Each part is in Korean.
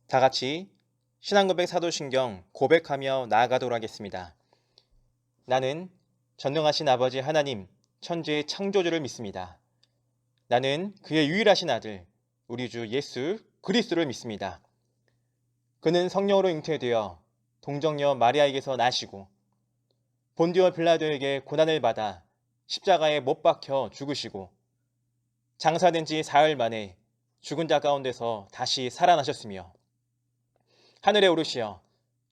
다 같이 신앙고백 사도신경 고백하며 나아가도록 하겠습니다. 나는 전능하신 아버지 하나님, 천지의 창조주를 믿습니다. 나는 그의 유일하신 아들, 우리 주 예수 그리스도를 믿습니다. 그는 성령으로 잉태되어 동정녀 마리아에게서 나시고 본디오 빌라도에게 고난을 받아 십자가에 못 박혀 죽으시고 장사된 지 사흘 만에 죽은 자 가운데서 다시 살아나셨으며 하늘에 오르시어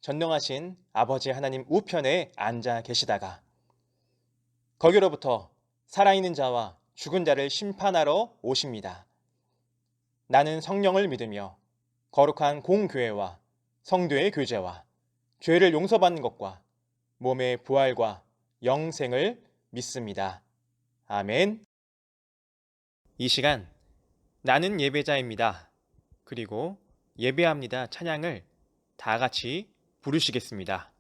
전능하신 아버지 하나님 우편에 앉아 계시다가 거기로부터 살아있는 자와 죽은 자를 심판하러 오십니다. 나는 성령을 믿으며 거룩한 공교회와 성도의 교제와 죄를 용서받는 것과 몸의 부활과 영생을 믿습니다. 아멘. 이 시간 나는 예배자입니다. 그리고 예배합니다 찬양을 다 같이 부르시겠습니다.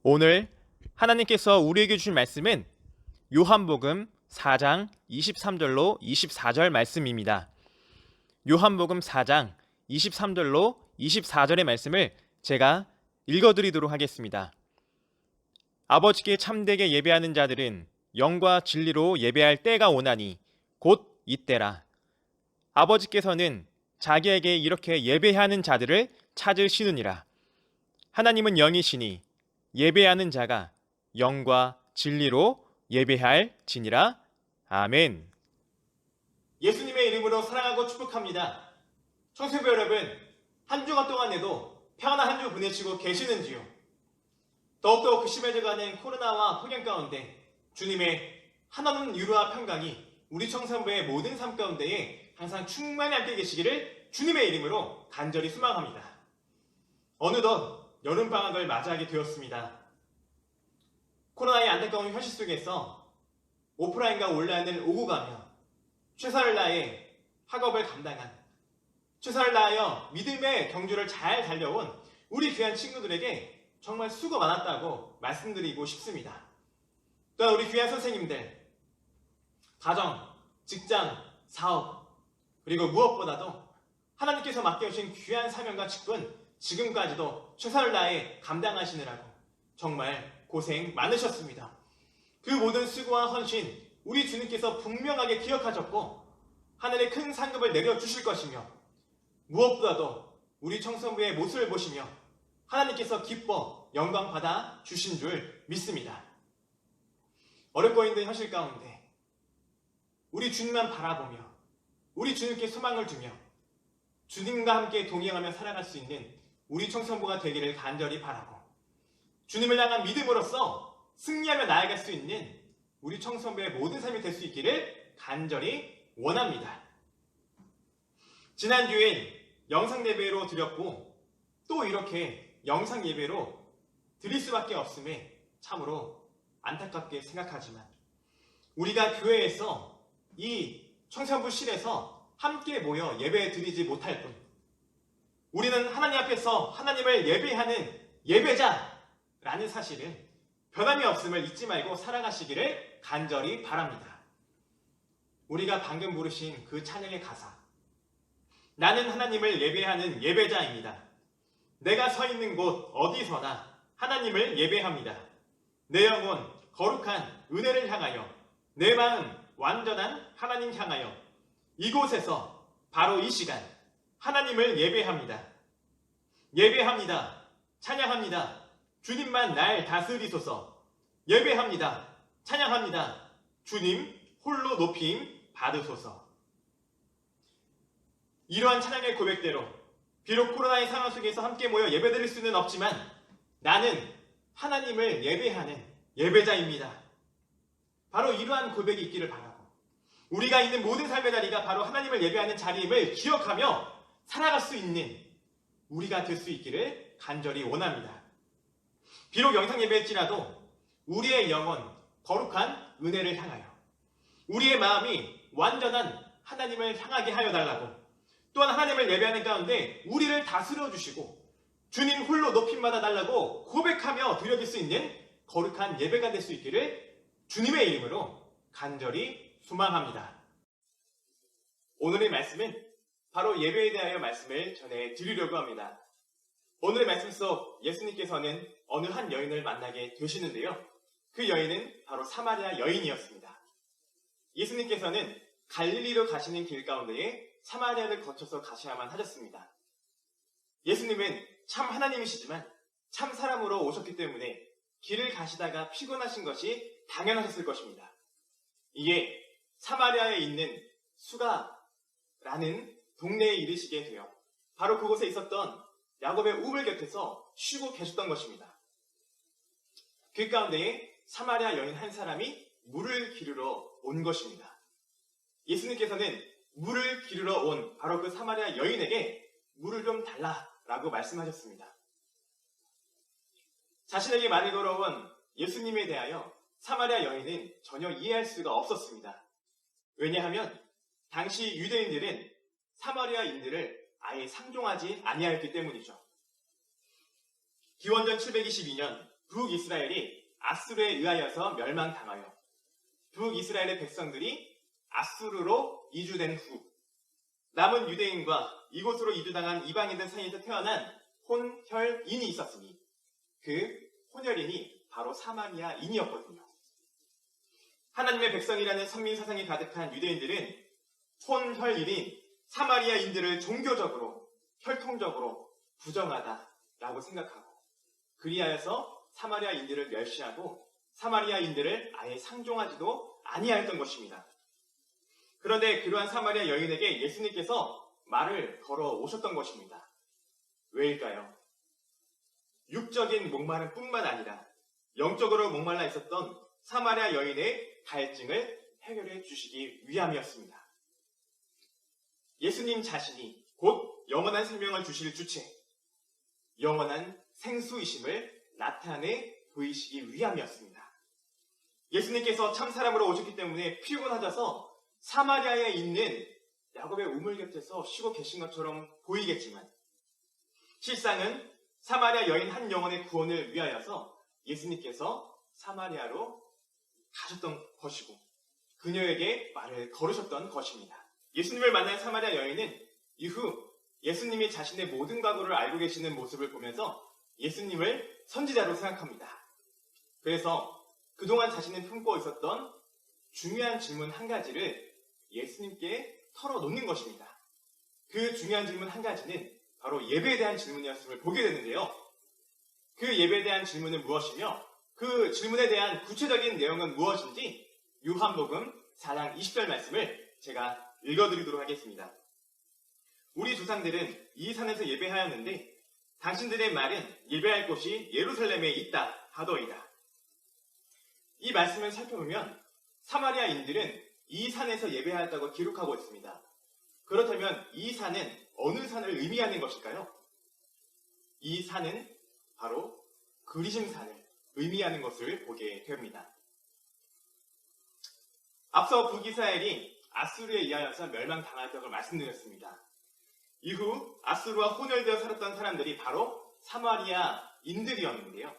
오늘 하나님께서 우리에게 주신 말씀은 요한복음 4장 23절로 24절 말씀입니다. 요한복음 4장 23절로 24절의 말씀을 제가 읽어드리도록 하겠습니다. 아버지께 참되게 예배하는 자들은 영과 진리로 예배할 때가 오나니 곧 이때라. 아버지께서는 자기에게 이렇게 예배하는 자들을 찾으시느니라. 하나님은 영이시니 예배하는 자가 영과 진리로 예배할지니라. 아멘. 예수님의 이름으로 사랑하고 축복합니다. 청소부 여러분, 한 주간 동안에도 평안한 한 주 보내시고 계시는지요? 더욱더 심해져가는 코로나와 폭염 가운데 주님의 한없는 유로와 평강이 우리 청소부의 모든 삶 가운데에 항상 충만히 함께 계시기를 주님의 이름으로 간절히 소망합니다. 어느덧 여름방학을 맞이하게 되었습니다. 코로나의 안타까운 현실 속에서 오프라인과 온라인을 오고 가며 최선을 다해 학업을 감당한, 최선을 다하여 믿음의 경주를 잘 달려온 우리 귀한 친구들에게 정말 수고 많았다고 말씀드리고 싶습니다. 또한 우리 귀한 선생님들, 가정, 직장, 사업, 그리고 무엇보다도 하나님께서 맡겨주신 귀한 사명과 직분, 지금까지도 최선을 다해 감당하시느라고 정말 고생 많으셨습니다. 그 모든 수고와 헌신 우리 주님께서 분명하게 기억하셨고 하늘의 큰 상급을 내려주실 것이며 무엇보다도 우리 청소부의 모습을 보시며 하나님께서 기뻐 영광 받아 주신 줄 믿습니다. 어렵고 있는 현실 가운데 우리 주님만 바라보며 우리 주님께 소망을 두며 주님과 함께 동행하며 살아갈 수 있는 우리 청소부가 되기를 간절히 바라고 주님을 향한 믿음으로써 승리하며 나아갈 수 있는 우리 청소부의 모든 삶이 될 수 있기를 간절히 원합니다. 지난 주일 영상 예배로 드렸고 또 이렇게 영상 예배로 드릴 수밖에 없음에 참으로 안타깝게 생각하지만 우리가 교회에서 이 청소부실에서 함께 모여 예배 드리지 못할 뿐 우리는 하나님 앞에서 하나님을 예배하는 예배자라는 사실을 변함이 없음을 잊지 말고 살아가시기를 간절히 바랍니다. 우리가 방금 부르신 그 찬양의 가사, 나는 하나님을 예배하는 예배자입니다. 내가 서 있는 곳 어디서나 하나님을 예배합니다. 내 영혼 거룩한 은혜를 향하여, 내 마음 완전한 하나님 향하여 이곳에서 바로 이 시간 하나님을 예배합니다. 예배합니다. 찬양합니다. 주님만 날 다스리소서. 예배합니다. 찬양합니다. 주님 홀로 높임 받으소서. 이러한 찬양의 고백대로 비록 코로나의 상황 속에서 함께 모여 예배드릴 수는 없지만 나는 하나님을 예배하는 예배자입니다. 바로 이러한 고백이 있기를 바라고 우리가 있는 모든 삶의 자리가 바로 하나님을 예배하는 자리임을 기억하며 살아갈 수 있는 우리가 될 수 있기를 간절히 원합니다. 비록 영상 예배일지라도 우리의 영혼 거룩한 은혜를 향하여 우리의 마음이 완전한 하나님을 향하게 하여 달라고 또한 하나님을 예배하는 가운데 우리를 다스려 주시고 주님 홀로 높임받아 달라고 고백하며 드려질 수 있는 거룩한 예배가 될 수 있기를 주님의 이름으로 간절히 소망합니다. 오늘의 말씀은 바로 예배에 대하여 말씀을 전해드리려고 합니다. 오늘의 말씀 속 예수님께서는 어느 한 여인을 만나게 되시는데요. 그 여인은 바로 사마리아 여인이었습니다. 예수님께서는 갈릴리로 가시는 길 가운데에 사마리아를 거쳐서 가셔야만 하셨습니다. 예수님은 참 하나님이시지만 참 사람으로 오셨기 때문에 길을 가시다가 피곤하신 것이 당연하셨을 것입니다. 이에 사마리아에 있는 수가라는 동네에 이르시게 되어 바로 그곳에 있었던 야곱의 우물 곁에서 쉬고 계셨던 것입니다. 그 가운데에 사마리아 여인 한 사람이 물을 기르러 온 것입니다. 예수님께서는 물을 기르러 온 바로 그 사마리아 여인에게 물을 좀 달라라고 말씀하셨습니다. 자신에게 말을 걸어온 예수님에 대하여 사마리아 여인은 전혀 이해할 수가 없었습니다. 왜냐하면 당시 유대인들은 사마리아인들을 아예 상종하지 아니하였기 때문이죠. 기원전 722년 북이스라엘이 아수르에 의하여서 멸망당하여 북이스라엘의 백성들이 아수르로 이주된 후 남은 유대인과 이곳으로 이주당한 이방인들 사이에서 태어난 혼혈인이 있었으니 그 혼혈인이 바로 사마리아인이었거든요. 하나님의 백성이라는 선민 사상이 가득한 유대인들은 혼혈인인 사마리아인들을 종교적으로 혈통적으로 부정하다라고 생각하고 그리하여서 사마리아인들을 멸시하고 사마리아인들을 아예 상종하지도 아니하였던 것입니다. 그런데 그러한 사마리아 여인에게 예수님께서 말을 걸어 오셨던 것입니다. 왜일까요? 육적인 목마름 뿐만 아니라 영적으로 목말라 있었던 사마리아 여인의 갈증을 해결해 주시기 위함이었습니다. 예수님 자신이 곧 영원한 생명을 주실 주체, 영원한 생수이심을 나타내 보이시기 위함이었습니다. 예수님께서 참사람으로 오셨기 때문에 피곤하셔서 사마리아에 있는 야곱의 우물 곁에서 쉬고 계신 것처럼 보이겠지만 실상은 사마리아 여인 한 영혼의 구원을 위하여서 예수님께서 사마리아로 가셨던 것이고 그녀에게 말을 걸으셨던 것입니다. 예수님을 만난 사마리아 여인은 이후 예수님이 자신의 모든 과거를 알고 계시는 모습을 보면서 예수님을 선지자로 생각합니다. 그래서 그동안 자신이 품고 있었던 중요한 질문 한 가지를 예수님께 털어놓는 것입니다. 그 중요한 질문 한 가지는 바로 예배에 대한 질문이었음을 보게 되는데요. 그 예배에 대한 질문은 무엇이며 그 질문에 대한 구체적인 내용은 무엇인지 요한복음 4장 20절 말씀을 제가 읽어드리도록 하겠습니다. 우리 조상들은 이 산에서 예배하였는데 당신들의 말은 예배할 곳이 예루살렘에 있다 하더이다. 이 말씀을 살펴보면 사마리아인들은 이 산에서 예배하였다고 기록하고 있습니다. 그렇다면 이 산은 어느 산을 의미하는 것일까요? 이 산은 바로 그리심산을 의미하는 것을 보게 됩니다. 앞서 북이스라엘이 아수르에 의하여서 멸망당했다는 걸 말씀드렸습니다. 이후 아수르와 혼혈되어 살았던 사람들이 바로 사마리아인들이었는데요.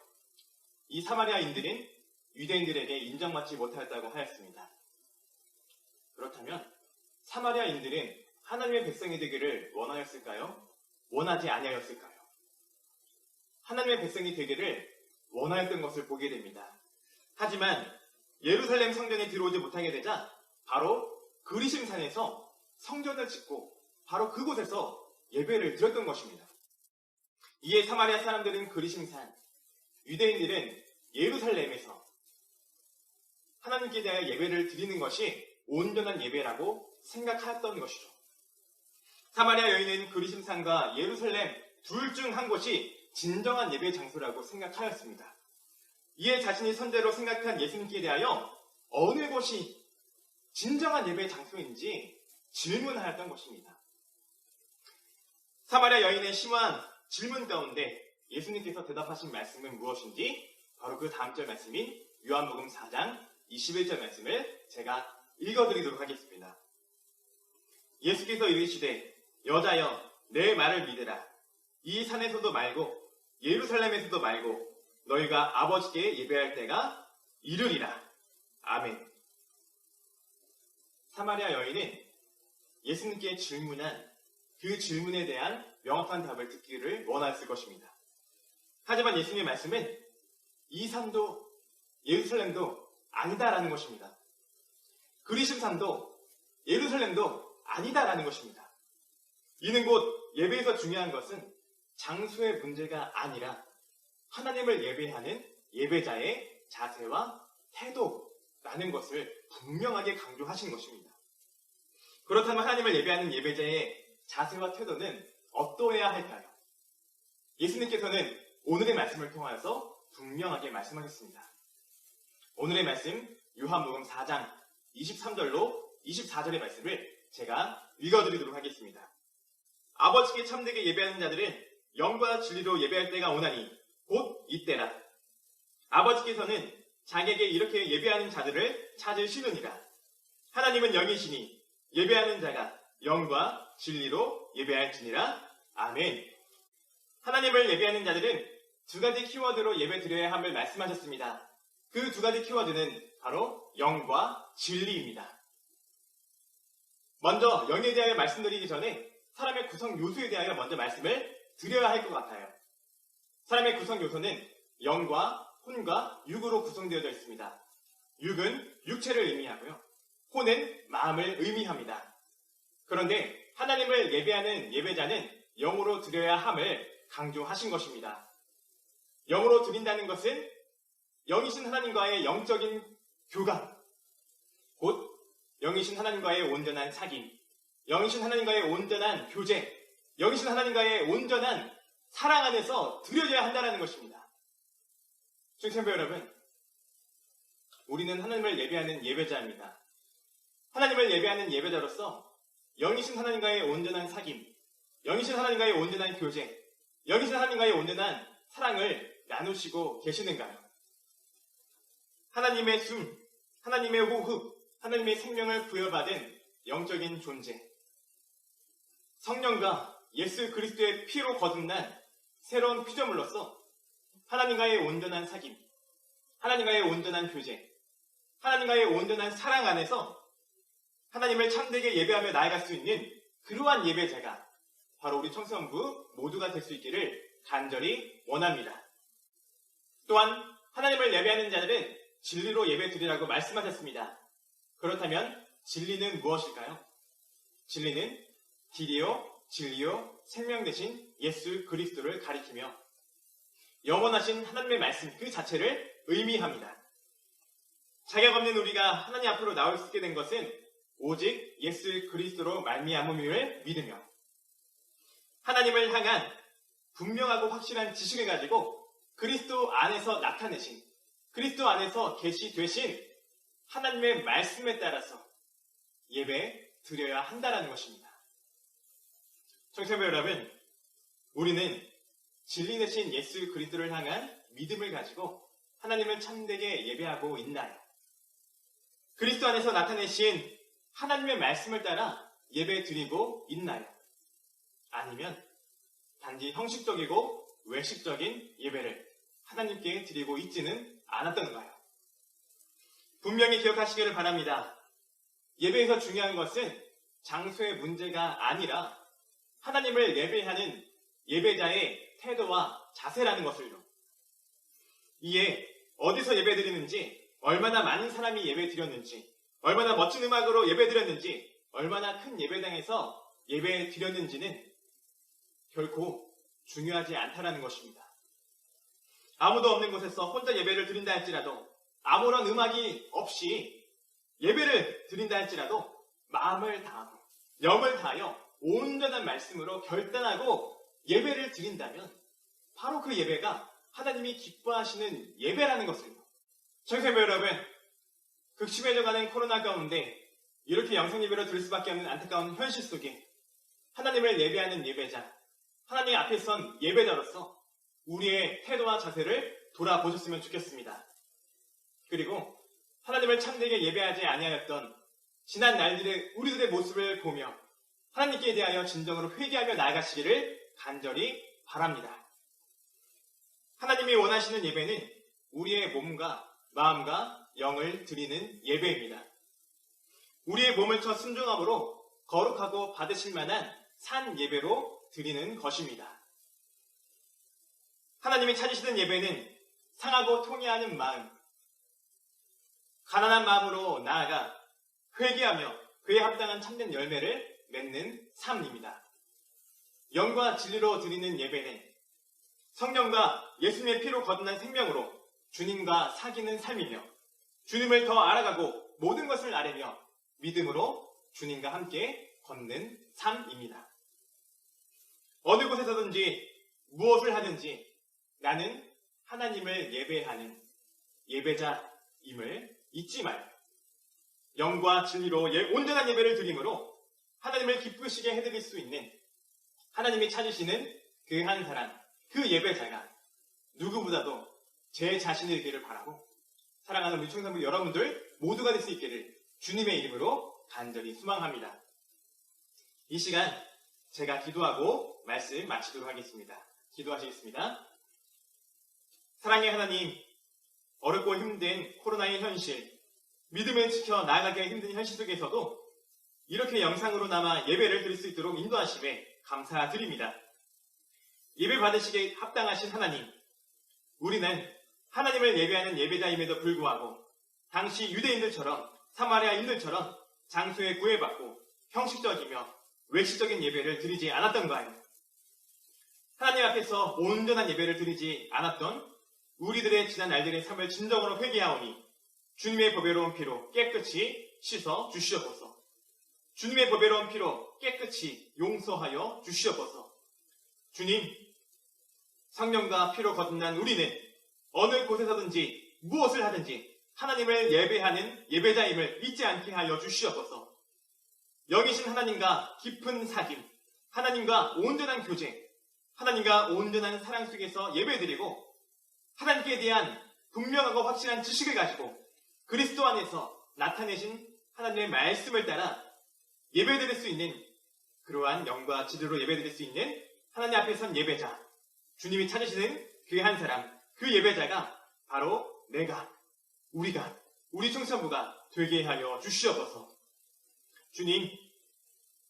이 사마리아인들은 유대인들에게 인정받지 못하였다고 하였습니다. 그렇다면 사마리아인들은 하나님의 백성이 되기를 원하였을까요? 원하지 아니하였을까요? 하나님의 백성이 되기를 원하였던 것을 보게 됩니다. 하지만 예루살렘 성전에 들어오지 못하게 되자 바로 그리심산에서 성전을 짓고 바로 그곳에서 예배를 드렸던 것입니다. 이에 사마리아 사람들은 그리심산, 유대인들은 예루살렘에서 하나님께 대하여 예배를 드리는 것이 온전한 예배라고 생각하였던 것이죠. 사마리아 여인은 그리심산과 예루살렘 둘 중 한 곳이 진정한 예배 장소라고 생각하였습니다. 이에 자신이 선제로 생각한 예수님께 대하여 어느 곳이 진정한 예배 장소인지 질문하였던 것입니다. 사마리아 여인의 심오한 질문 가운데 예수님께서 대답하신 말씀은 무엇인지 바로 그 다음 절 말씀인 요한복음 4장 21절 말씀을 제가 읽어드리도록 하겠습니다. 예수께서 이르시되 여자여 내 말을 믿으라. 이 산에서도 말고 예루살렘에서도 말고 너희가 아버지께 예배할 때가 이르리라. 아멘. 사마리아 여인은 예수님께 질문한 그 질문에 대한 명확한 답을 듣기를 원하였을 것입니다. 하지만 예수님의 말씀은 이 산도 예루살렘도 아니다라는 것입니다. 그리심산도 예루살렘도 아니다라는 것입니다. 이는 곧 예배에서 중요한 것은 장소의 문제가 아니라 하나님을 예배하는 예배자의 자세와 태도라는 것을 분명하게 강조하신 것입니다. 그렇다면 하나님을 예배하는 예배자의 자세와 태도는 어떠해야 할까요? 예수님께서는 오늘의 말씀을 통하여서 분명하게 말씀하셨습니다. 오늘의 말씀 요한복음 4장 23절로 24절의 말씀을 제가 읽어드리도록 하겠습니다. 아버지께 참되게 예배하는 자들은 영과 진리로 예배할 때가 오나니 곧 이때라. 아버지께서는 자기에게 이렇게 예배하는 자들을 찾으시느니라. 하나님은 영이시니 예배하는 자가 영과 진리로 예배할지니라. 아멘. 하나님을 예배하는 자들은 두 가지 키워드로 예배 드려야 함을 말씀하셨습니다. 그 두 가지 키워드는 바로 영과 진리입니다. 먼저 영에 대하여 말씀드리기 전에 사람의 구성 요소에 대하여 먼저 말씀을 드려야 할 것 같아요. 사람의 구성 요소는 영과 혼과 육으로 구성되어져 있습니다. 육은 육체를 의미하고요. 혼은 마음을 의미합니다. 그런데 하나님을 예배하는 예배자는 영으로 드려야 함을 강조하신 것입니다. 영으로 드린다는 것은 영이신 하나님과의 영적인 교감, 곧 영이신 하나님과의 온전한 사귐, 영이신 하나님과의 온전한 교제, 영이신 하나님과의 온전한 사랑 안에서 드려져야 한다는 것입니다. 중생배 여러분, 우리는 하나님을 예배하는 예배자입니다. 하나님을 예배하는 예배자로서 영이신 하나님과의 온전한 사귐, 영이신 하나님과의 온전한 교제, 영이신 하나님과의 온전한 사랑을 나누시고 계시는가요? 하나님의 숨, 하나님의 호흡, 하나님의 생명을 부여받은 영적인 존재, 성령과 예수 그리스도의 피로 거듭난 새로운 피조물로서 하나님과의 온전한 사귐, 하나님과의 온전한 교제, 하나님과의 온전한 사랑 안에서 하나님을 참되게 예배하며 나아갈 수 있는 그러한 예배자가 바로 우리 청소년부 모두가 될 수 있기를 간절히 원합니다. 또한 하나님을 예배하는 자들은 진리로 예배 드리라고 말씀하셨습니다. 그렇다면 진리는 무엇일까요? 진리는 길이요, 진리요, 생명 되신 예수 그리스도를 가리키며 영원하신 하나님의 말씀 그 자체를 의미합니다. 자격 없는 우리가 하나님 앞으로 나올 수 있게 된 것은 오직 예수 그리스도로 말미암음을 믿으며 하나님을 향한 분명하고 확실한 지식을 가지고 그리스도 안에서 나타내신, 그리스도 안에서 계시되신 하나님의 말씀에 따라서 예배 드려야 한다는 것입니다. 청취자 여러분, 우리는 진리 되신 예수 그리스도를 향한 믿음을 가지고 하나님을 참되게 예배하고 있나요? 그리스도 안에서 나타내신 하나님의 말씀을 따라 예배 드리고 있나요? 아니면 단지 형식적이고 외식적인 예배를 하나님께 드리고 있지는 않았던가요? 분명히 기억하시기를 바랍니다. 예배에서 중요한 것은 장소의 문제가 아니라 하나님을 예배하는 예배자의 태도와 자세라는 것을요. 이에 어디서 예배 드리는지, 얼마나 많은 사람이 예배 드렸는지, 얼마나 멋진 음악으로 예배 드렸는지, 얼마나 큰 예배당에서 예배 드렸는지는 결코 중요하지 않다는 것입니다. 아무도 없는 곳에서 혼자 예배를 드린다 할지라도, 아무런 음악이 없이 예배를 드린다 할지라도 마음을 다하고 영을 다하여 온전한 말씀으로 결단하고 예배를 드린다면 바로 그 예배가 하나님이 기뻐하시는 예배라는 것을요. 청소년 여러분, 극심해져가는 코로나 가운데 이렇게 영상 예배로 드릴 수밖에 없는 안타까운 현실 속에 하나님을 예배하는 예배자, 하나님 앞에 선 예배자로서 우리의 태도와 자세를 돌아보셨으면 좋겠습니다. 그리고 하나님을 참되게 예배하지 아니하였던 지난 날들의 우리들의 모습을 보며 하나님께 대하여 진정으로 회개하며 나아가시기를 간절히 바랍니다. 하나님이 원하시는 예배는 우리의 몸과 마음과 영을 드리는 예배입니다. 우리의 몸을 쳐 순종함으로 거룩하고 받으실 만한 산 예배로 드리는 것입니다. 하나님이 찾으시는 예배는 상하고 통회하는 마음, 가난한 마음으로 나아가 회개하며 그에 합당한 참된 열매를 맺는 삶입니다. 영과 진리로 드리는 예배는 성령과 예수님의 피로 거듭난 생명으로 주님과 사귀는 삶이며 주님을 더 알아가고 모든 것을 아뢰며 믿음으로 주님과 함께 걷는 삶입니다. 어느 곳에서든지 무엇을 하든지 나는 하나님을 예배하는 예배자임을 잊지 말고 영과 진리로 온전한 예배를 드림으로 하나님을 기쁘시게 해드릴 수 있는 하나님이 찾으시는 그 한 사람, 그 예배자가 누구보다도 제 자신이기를 바라고 사랑하는 우리 청소년 여러분들 모두가 될 수 있기를 주님의 이름으로 간절히 소망합니다. 이 시간 제가 기도하고 말씀 마치도록 하겠습니다. 기도하시겠습니다. 사랑의 하나님, 어렵고 힘든 코로나의 현실, 믿음을 지켜 나아가기가 힘든 현실 속에서도 이렇게 영상으로나마 예배를 드릴 수 있도록 인도하심에 감사드립니다. 예배 받으시기에 합당하신 하나님, 우리는 하나님을 예배하는 예배자임에도 불구하고 당시 유대인들처럼 사마리아인들처럼 장소에 구애받고 형식적이며 외식적인 예배를 드리지 않았던가요? 하나님 앞에서 온전한 예배를 드리지 않았던 우리들의 지난 날들의 삶을 진정으로 회개하오니 주님의 보배로운 피로 깨끗이 씻어 주시옵소서. 주님의 보배로운 피로 깨끗이 용서하여 주시옵소서. 주님, 성령과 피로 거듭난 우리는 어느 곳에서든지 무엇을 하든지 하나님을 예배하는 예배자임을 잊지 않게 하여 주시옵소서. 영이신 하나님과 깊은 사귐, 하나님과 온전한 교제, 하나님과 온전한 사랑 속에서 예배드리고 하나님께 대한 분명하고 확실한 지식을 가지고 그리스도 안에서 나타내신 하나님의 말씀을 따라 예배드릴 수 있는 그러한 영과 지도로 예배드릴 수 있는 하나님 앞에 선 예배자, 주님이 찾으시는 그 한 사람, 그 예배자가 바로 내가, 우리가, 우리 청소년부가 되게 하여 주시옵소서. 주님,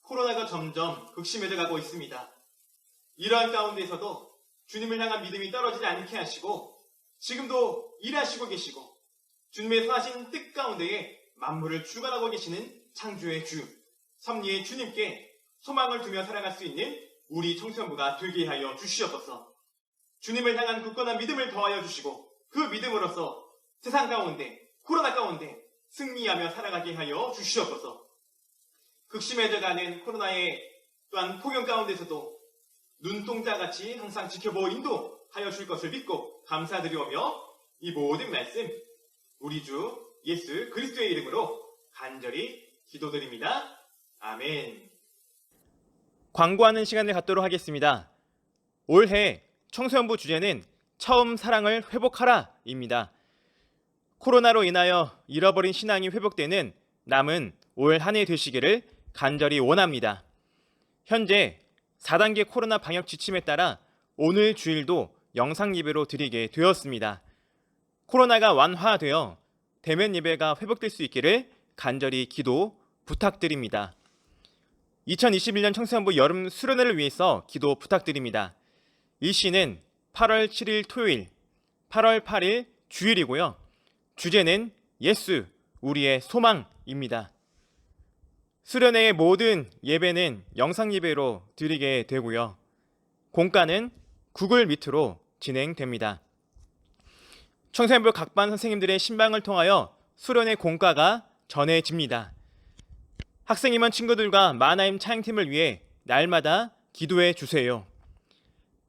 코로나가 점점 극심해져 가고 있습니다. 이러한 가운데에서도 주님을 향한 믿음이 떨어지지 않게 하시고 지금도 일하시고 계시고 주님의 선하신 뜻 가운데에 만물을 주관하고 계시는 창조의 주, 섭리의 주님께 소망을 두며 살아갈 수 있는 우리 청소년부가 되게 하여 주시옵소서. 주님을 향한 굳건한 믿음을 더하여 주시고 그 믿음으로써 세상 가운데, 코로나 가운데 승리하며 살아가게 하여 주시옵소서. 극심해져가는 코로나의 또한 폭염 가운데서도 눈동자같이 항상 지켜보고 인도하여 줄 것을 믿고 감사드리오며 이 모든 말씀 우리 주 예수 그리스도의 이름으로 간절히 기도드립니다. 아멘. 광고하는 시간을 갖도록 하겠습니다. 올해 청소년부 주제는 처음 사랑을 회복하라 입니다. 코로나로 인하여 잃어버린 신앙이 회복되는 남은 올 한 해 되시기를 간절히 원합니다. 현재 4단계 코로나 방역 지침에 따라 오늘 주일도 영상 예배로 드리게 되었습니다. 코로나가 완화되어 대면 예배가 회복될 수 있기를 간절히 기도 부탁드립니다. 2021년 청소년부 여름 수련회를 위해서 기도 부탁드립니다. 일시는 8월 7일 토요일, 8월 8일 주일이고요. 주제는 예수, 우리의 소망입니다. 수련회의 모든 예배는 영상 예배로 드리게 되고요. 공과는 구글 미트로 진행됩니다. 청소년부 각반 선생님들의 신방을 통하여 수련회 공과가 전해집니다. 학생임원 친구들과 마나임 차양팀을 위해 날마다 기도해 주세요.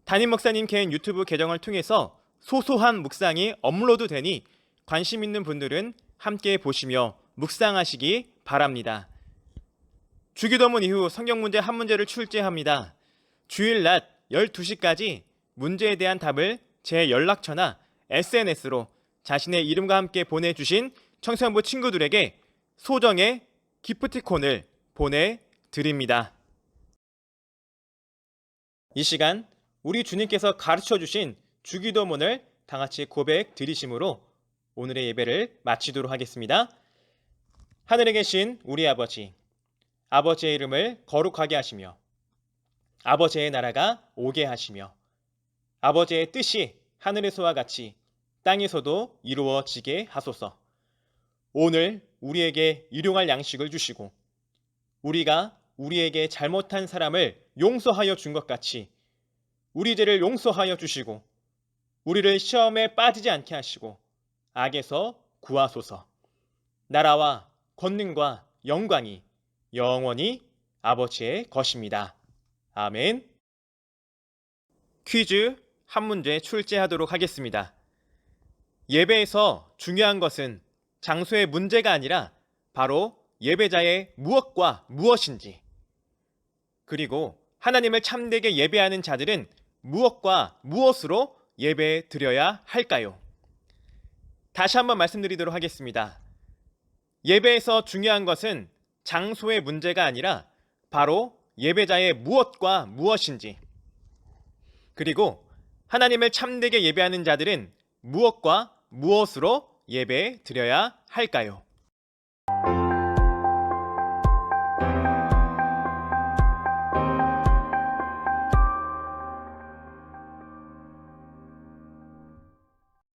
담임 목사님 개인 유튜브 계정을 통해서 소소한 묵상이 업로드되니 관심 있는 분들은 함께 보시며 묵상하시기 바랍니다. 주기도문 이후 성경 문제 한 문제를 출제합니다. 주일 낮 12시까지 문제에 대한 답을 제 연락처나 SNS로 자신의 이름과 함께 보내주신 청소년부 친구들에게 소정의 기프티콘을 보내드립니다. 이 시간 우리 주님께서 가르쳐주신 주기도문을 다같이 고백 드리심으로 오늘의 예배를 마치도록 하겠습니다. 하늘에 계신 우리 아버지, 아버지의 이름을 거룩하게 하시며 아버지의 나라가 오게 하시며 아버지의 뜻이 하늘에서와 같이 땅에서도 이루어지게 하소서. 오늘 우리에게 일용할 양식을 주시고 우리가 우리에게 잘못한 사람을 용서하여 준 것 같이 우리 죄를 용서하여 주시고 우리를 시험에 빠지지 않게 하시고 악에서 구하소서. 나라와 권능과 영광이 영원히 아버지의 것입니다. 아멘. 퀴즈 한 문제 출제하도록 하겠습니다. 예배에서 중요한 것은 장소의 문제가 아니라 바로 예배자의 무엇과 무엇인지, 그리고 하나님을 참되게 예배하는 자들은 무엇과 무엇으로 예배 드려야 할까요? 다시 한번 말씀드리도록 하겠습니다. 예배에서 중요한 것은 장소의 문제가 아니라 바로 예배자의 무엇과 무엇인지, 그리고 하나님을 참되게 예배하는 자들은 무엇과 무엇으로 예배 드려야 할까요?